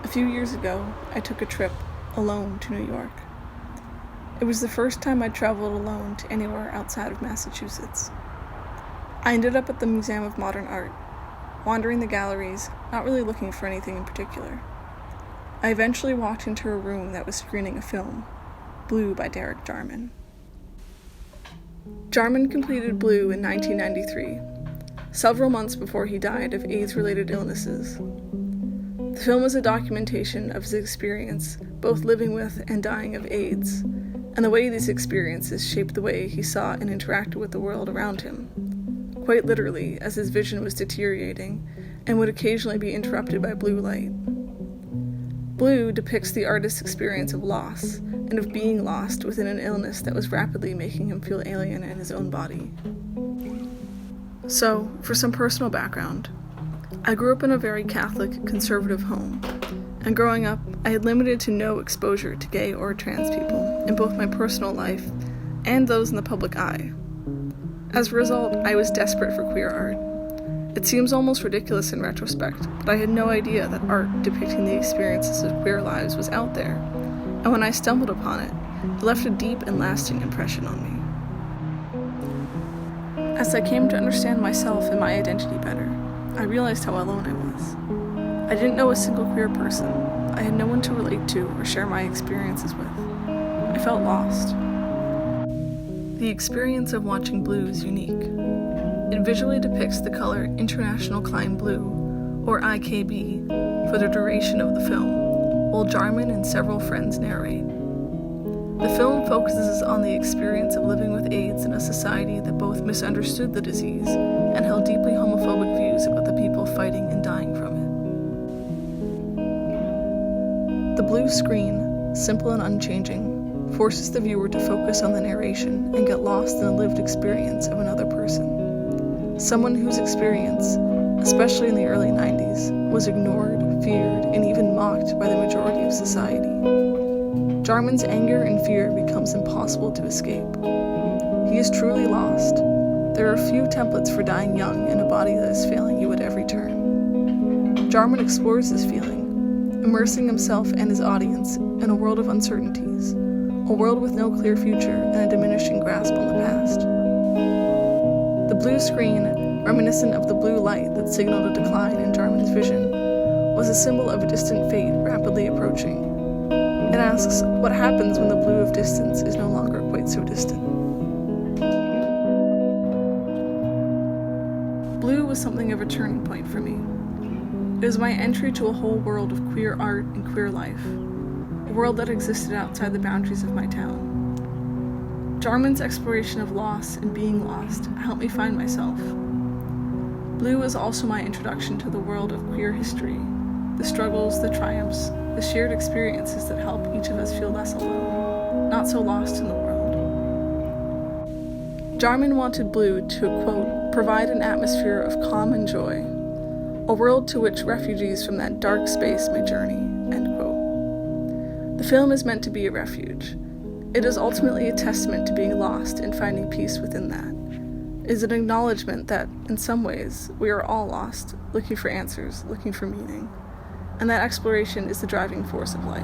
A few years ago, I took a trip alone to New York. It was the first time I'd traveled alone to anywhere outside of Massachusetts. I ended up at the Museum of Modern Art, wandering the galleries, not really looking for anything in particular. I eventually walked into a room that was screening a film, Blue by Derek Jarman. Jarman completed Blue in 1993, several months before he died of AIDS-related illnesses. The film was a documentation of his experience, both living with and dying of AIDS, and the way these experiences shaped the way he saw and interacted with the world around him, quite literally as his vision was deteriorating and would occasionally be interrupted by blue light. Blue depicts the artist's experience of loss and of being lost within an illness that was rapidly making him feel alien in his own body. So, for some personal background, I grew up in a very Catholic, conservative home, and growing up, I had limited to no exposure to gay or trans people in both my personal life and those in the public eye. As a result, I was desperate for queer art. It seems almost ridiculous in retrospect, but I had no idea that art depicting the experiences of queer lives was out there, and when I stumbled upon it, it left a deep and lasting impression on me. As I came to understand myself and my identity better, I realized how alone I was. I didn't know a single queer person. I had no one to relate to or share my experiences with. I felt lost. The experience of watching Blue is unique. It visually depicts the color International Klein Blue, or IKB, for the duration of the film, while Jarman and several friends narrate. The film focuses on the experience of living with AIDS in a society that both misunderstood the disease and held deeply homophobic views about the people fighting and dying from it. The blue screen, simple and unchanging, forces the viewer to focus on the narration and get lost in the lived experience of another person. Someone whose experience, especially in the early 90s, was ignored, feared, and even mocked by the majority of society. Jarman's anger and fear becomes impossible to escape. He is truly lost. There are few templates for dying young in a body that is failing you at every turn. Jarman explores this feeling, immersing himself and his audience in a world of uncertainties, a world with no clear future and a diminishing grasp on the past. The blue screen, reminiscent of the blue light that signaled a decline in Jarman's vision, was a symbol of a distant fate rapidly approaching. It asks, what happens when the blue of distance is no longer quite so distant? Blue was something of a turning point for me. It was my entry to a whole world of queer art and queer life, a world that existed outside the boundaries of my town. Jarman's exploration of loss and being lost helped me find myself. Blue was also my introduction to the world of queer history, the struggles, the triumphs, the shared experiences that help each of us feel less alone, not so lost in the world. Jarman wanted Blue to, quote, provide an atmosphere of calm and joy, a world to which refugees from that dark space may journey, end quote. The film is meant to be a refuge. It is ultimately a testament to being lost and finding peace within that. It is an acknowledgement that, in some ways, we are all lost, looking for answers, looking for meaning. And that exploration is the driving force of life.